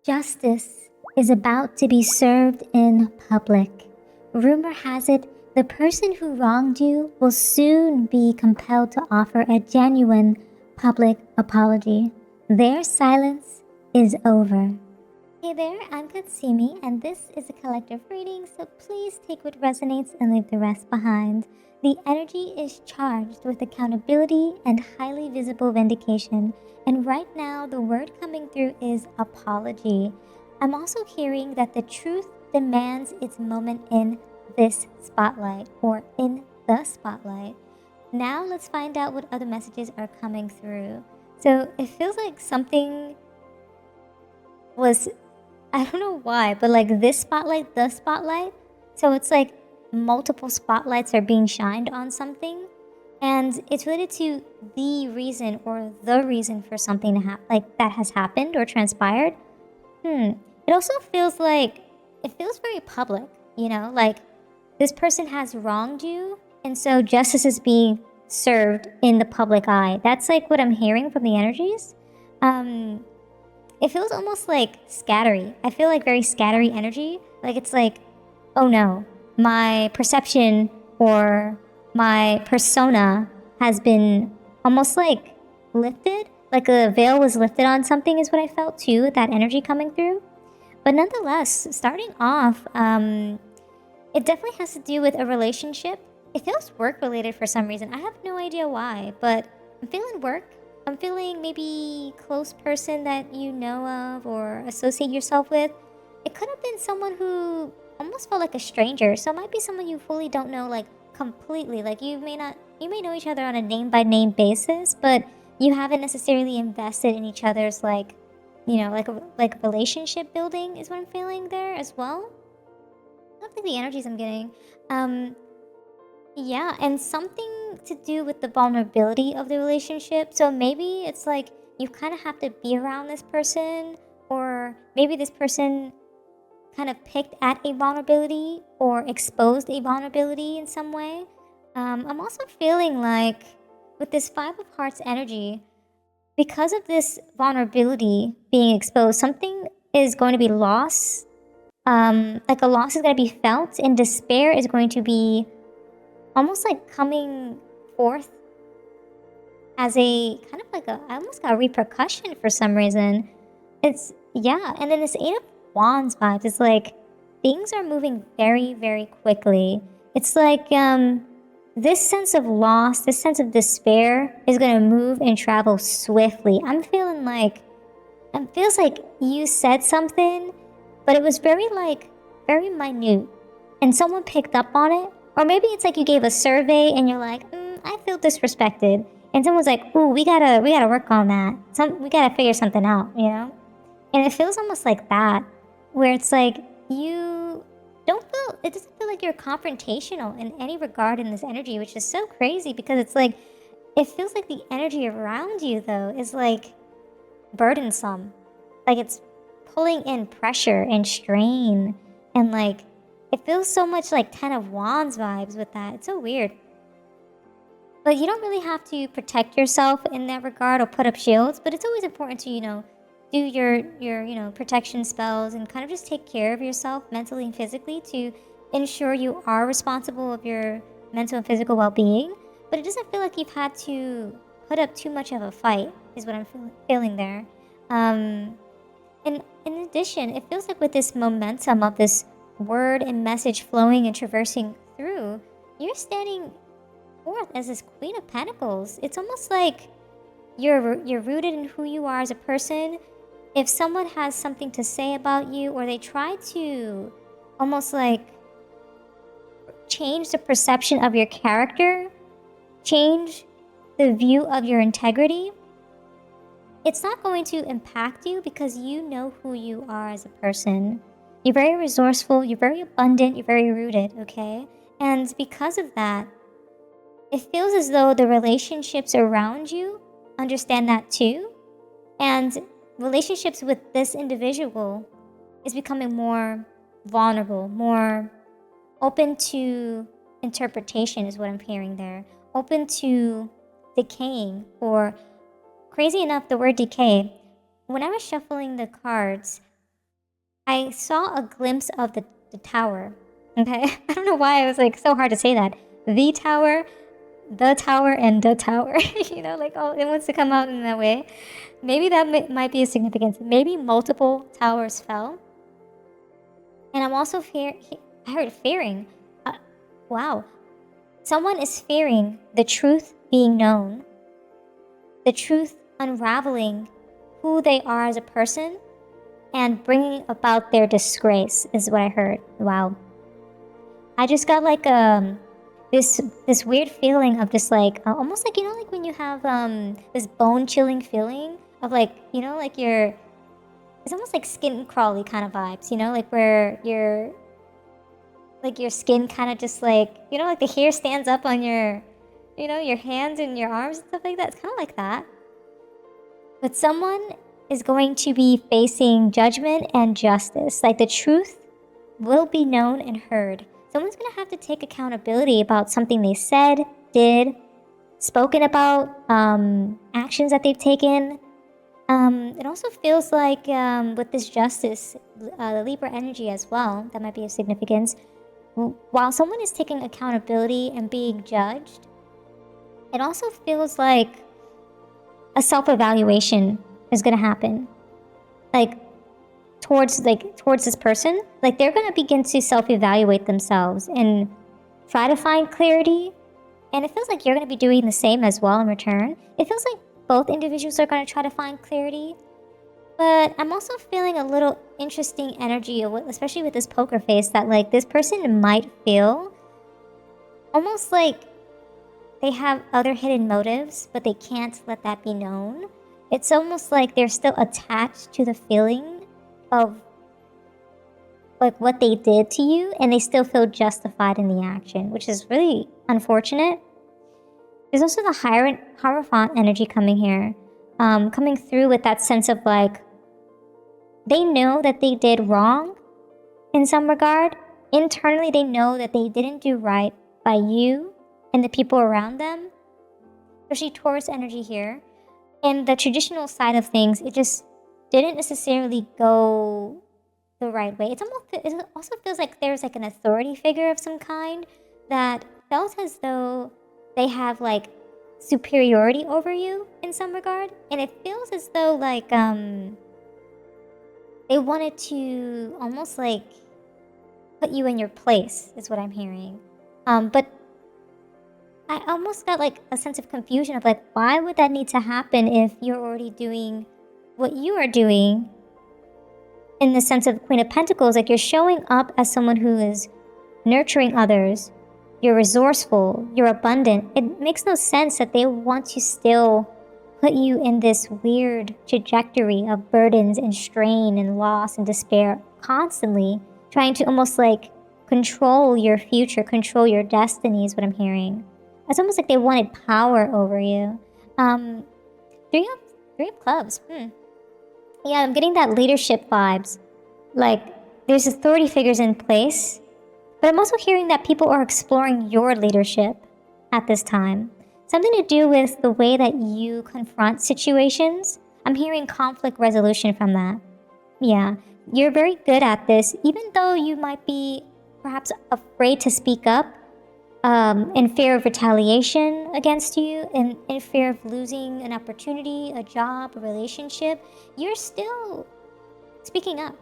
Justice is about to be served in public. Rumor has it the person who wronged you will soon be compelled to offer a genuine public apology. Their silence is over. Hey there, I'm Katsumi, and this is a collective reading, so please take what resonates and leave the rest behind. The energy is charged with accountability and highly visible vindication, and right now the word coming through is apology. I'm also hearing that the truth demands its moment in this spotlight, or in the spotlight. Now let's find out what other messages are coming through. So it feels like something was, I don't know why, but like this spotlight, the spotlight. So it's like multiple spotlights are being shined on something. And it's related to the reason or the reason for something to like that has happened or transpired. It also feels like, it feels very public, you know, like this person has wronged you. And so justice is being served in the public eye. That's like what I'm hearing from the energies. It feels almost like scattery. I feel like very scattery energy. Like it's like, oh no, my perception or my persona has been almost like lifted. Like a veil was lifted on something is what I felt too, with that energy coming through. But nonetheless, starting off, it definitely has to do with a relationship. It feels work related for some reason. I have no idea why, but I'm feeling work. I'm feeling maybe close person that you know of or associate yourself with. It could have been someone who almost felt like a stranger. So it might be someone you fully don't know, like completely. Like you may know each other on a name by name basis, but you haven't necessarily invested in each other's like, you know, like relationship building is what I'm feeling there as well. I don't think the energies I'm getting. Yeah, and something to do with the vulnerability of the relationship. So maybe it's like you kind of have to be around this person, or maybe this person kind of picked at a vulnerability or exposed a vulnerability in some way. I'm also feeling like with this Five of Hearts energy, because of this vulnerability being exposed, something is going to be lost. Like a loss is going to be felt, and despair is going to be almost like coming forth as a kind of like I almost got a repercussion for some reason. Yeah, and then this Eight of Wands vibes, it's like things are moving very, very quickly. It's like this sense of loss, this sense of despair is gonna move and travel swiftly. I'm feeling like, it feels like you said something, but it was very minute, and someone picked up on it. Or maybe it's like you gave a survey and you're like, I feel disrespected, and someone's like, ooh, we gotta work on that. We gotta figure something out, you know? And it feels almost like that, where it's like you it doesn't feel like you're confrontational in any regard in this energy, which is so crazy because it's like, it feels like the energy around you though is like burdensome. Like it's pulling in pressure and strain, and like it feels so much like Ten of Wands vibes with that. It's so weird. But you don't really have to protect yourself in that regard or put up shields, but it's always important to, you know, do your protection spells and kind of just take care of yourself mentally and physically to ensure you are responsible of your mental and physical well-being. But it doesn't feel like you've had to put up too much of a fight is what I'm feeling there. And in addition, it feels like with this momentum of this word and message flowing and traversing through, you're standing forth as this Queen of Pentacles. It's almost like you're rooted in who you are as a person. If someone has something to say about you, or they try to almost like change the perception of your character, change the view of your integrity, it's not going to impact you because you know who you are as a person. You're very resourceful, you're very abundant, you're very rooted, okay? And because of that, it feels as though the relationships around you understand that too. And relationships with this individual is becoming more vulnerable, more open to interpretation is what I'm hearing there. Open to decaying, or crazy enough, the word decay, when I was shuffling the cards, I saw a glimpse of the tower. Okay, I don't know why it was like so hard to say that. The tower, and the tower. Like all it wants to come out in that way. Maybe that might be a significance. Maybe multiple towers fell. And I'm also I heard fearing. Wow, someone is fearing the truth being known, the truth unraveling who they are as a person, and bringing about their disgrace is what I heard. Wow. I just got like this weird feeling of just like almost like like when you have this bone chilling feeling of like like it's almost like skin crawly kind of vibes, like where your skin kind of just like like the hair stands up on your your hands and your arms and stuff like that. It's kind of like that. But someone is going to be facing judgment and justice. Like the truth will be known and heard. Someone's going to have to take accountability about something they said, did, spoken about, actions that they've taken. It also feels like with this justice, the Libra energy as well, that might be of significance. While someone is taking accountability and being judged, it also feels like a self-evaluation is going to happen. Like towards this person, like they're going to begin to self-evaluate themselves and try to find clarity. And it feels like you're going to be doing the same as well in return. It feels like both individuals are going to try to find clarity. But I'm also feeling a little interesting energy, especially with this poker face, that like this person might feel almost like they have other hidden motives, but they can't let that be known. It's almost like they're still attached to the feeling of like what they did to you, and they still feel justified in the action, which is really unfortunate. There's also the Hierophant energy coming here, coming through with that sense of like, they know that they did wrong in some regard. Internally, they know that they didn't do right by you and the people around them, especially Taurus energy here. And the traditional side of things, it just didn't necessarily go the right way. It also feels like there's like an authority figure of some kind that felt as though they have like superiority over you in some regard. And it feels as though like they wanted to almost like put you in your place is what I'm hearing. But I almost got like a sense of confusion of like, why would that need to happen if you're already doing what you are doing? In the sense of Queen of Pentacles, like you're showing up as someone who is nurturing others, you're resourceful, you're abundant. It makes no sense that they want to still put you in this weird trajectory of burdens and strain and loss and despair, constantly trying to almost like control your future, control your destiny is what I'm hearing. It's almost like they wanted power over you. Three of clubs. Yeah, I'm getting that leadership vibes. Like, there's authority figures in place, but I'm also hearing that people are exploring your leadership at this time. Something to do with the way that you confront situations. I'm hearing conflict resolution from that. Yeah, you're very good at this, even though you might be perhaps afraid to speak up, in fear of retaliation against you, in fear of losing an opportunity, a job, a relationship. You're still speaking up.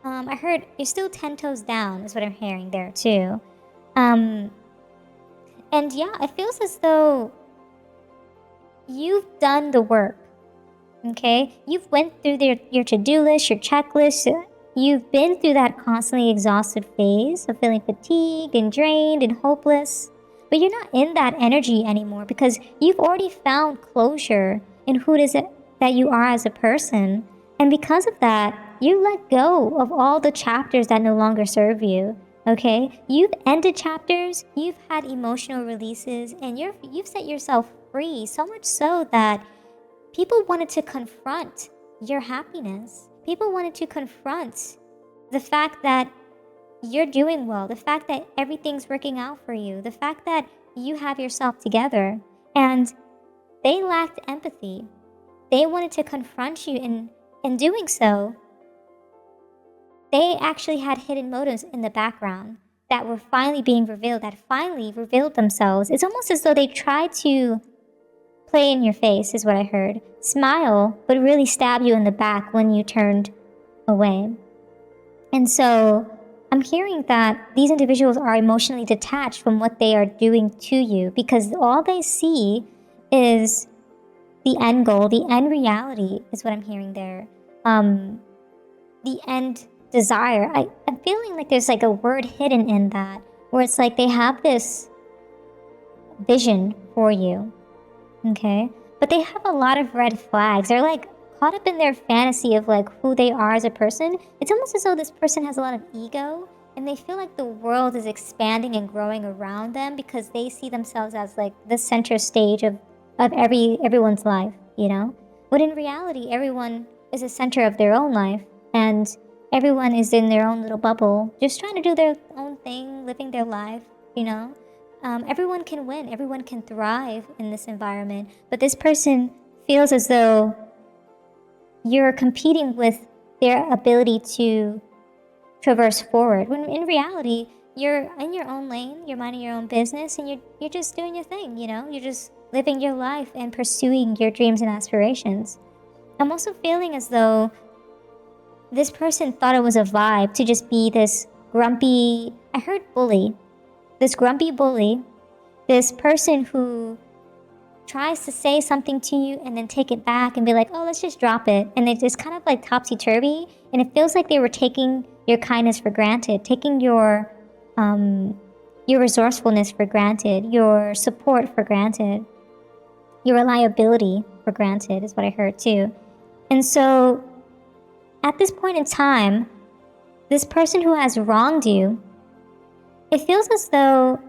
I heard you're still 10 toes down is what I'm hearing there too. And yeah, it feels as though you've done the work. Okay, you've went through your to-do list, your checklist. You've been through that constantly exhausted phase of feeling fatigued and drained and hopeless. But you're not in that energy anymore because you've already found closure in who it is that you are as a person. And because of that, you let go of all the chapters that no longer serve you. Okay, you've ended chapters, you've had emotional releases, and you've set yourself free, so much so that people wanted to confront your happiness. People wanted to confront the fact that you're doing well, the fact that everything's working out for you, the fact that you have yourself together. And they lacked empathy. They wanted to confront you, and in doing so, they actually had hidden motives in the background that were finally being revealed, that finally revealed themselves. It's almost as though they tried to play in your face, is what I heard. Smile, but really stab you in the back when you turned away. And so I'm hearing that these individuals are emotionally detached from what they are doing to you, because all they see is the end goal, the end reality is what I'm hearing there. The end desire. I'm feeling like there's like a word hidden in that, where it's like they have this vision for you, okay? But they have a lot of red flags. They're like caught up in their fantasy of like who they are as a person. It's almost as though this person has a lot of ego, and they feel like the world is expanding and growing around them because they see themselves as like the center stage of everyone's life, you know? But in reality, everyone is a center of their own life, and everyone is in their own little bubble, just trying to do their own thing, living their life, you know? Everyone can win. Everyone can thrive in this environment. But this person feels as though you're competing with their ability to traverse forward, when in reality, you're in your own lane, you're minding your own business, and you're just doing your thing, you know? You're just living your life and pursuing your dreams and aspirations. I'm also feeling as though this person thought it was a vibe to just be this grumpy, I heard bully, this grumpy bully, this person who tries to say something to you and then take it back and be like, oh, let's just drop it. And it's just kind of like topsy-turvy, and it feels like they were taking your kindness for granted, taking your resourcefulness for granted, your support for granted, your reliability for granted is what I heard too. And so at this point in time, this person who has wronged you, it feels as though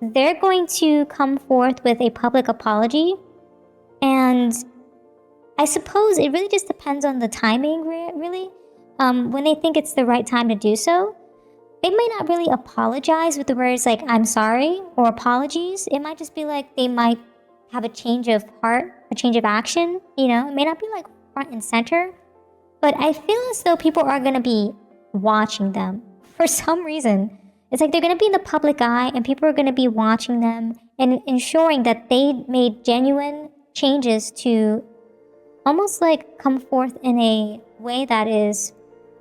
they're going to come forth with a public apology. And I suppose it really just depends on the timing, really. When they think it's the right time to do so, they might not really apologize with the words like, I'm sorry, or apologies. It might just be like they might have a change of heart, a change of action, you know? It may not be like front and center, but I feel as though people are going to be watching them for some reason. It's like they're going to be in the public eye, and people are going to be watching them and ensuring that they made genuine changes to almost like come forth in a way that is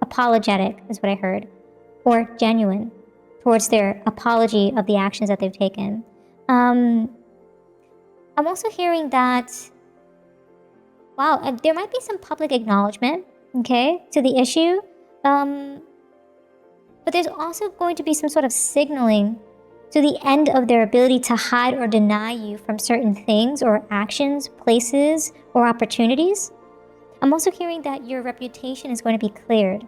apologetic, is what I heard, or genuine towards their apology of the actions that they've taken. I'm also hearing that, wow, there might be some public acknowledgement, okay, to the issue. But there's also going to be some sort of signaling to the end of their ability to hide or deny you from certain things or actions, places, or opportunities. I'm also hearing that your reputation is going to be cleared.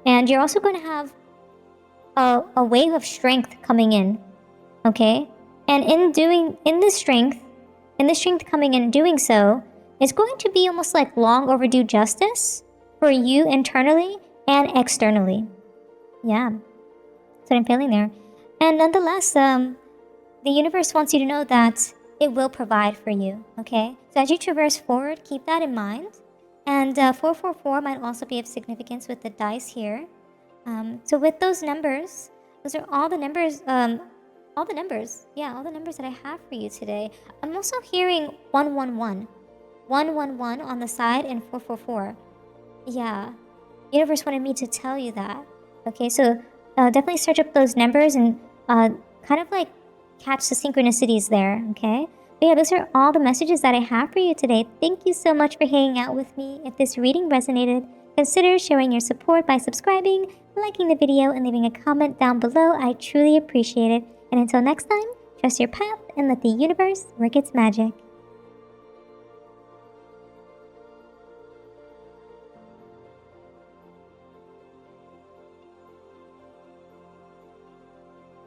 And you're also going to have a wave of strength coming in, okay? And in this strength coming in and doing so, it's going to be almost like long overdue justice for you internally and externally. Yeah, that's what I'm feeling there. And nonetheless, the universe wants you to know that it will provide for you, okay? So as you traverse forward, keep that in mind. And 444 might also be of significance with the dice here. So with those numbers, those are all the numbers, all the numbers that I have for you today. I'm also hearing 111 on the side, and 444. Yeah, universe wanted me to tell you that. Okay, so definitely search up those numbers and kind of like catch the synchronicities there, okay? But yeah, those are all the messages that I have for you today. Thank you so much for hanging out with me. If this reading resonated, consider showing your support by subscribing, liking the video, and leaving a comment down below. I truly appreciate it. And until next time, trust your path and let the universe work its magic.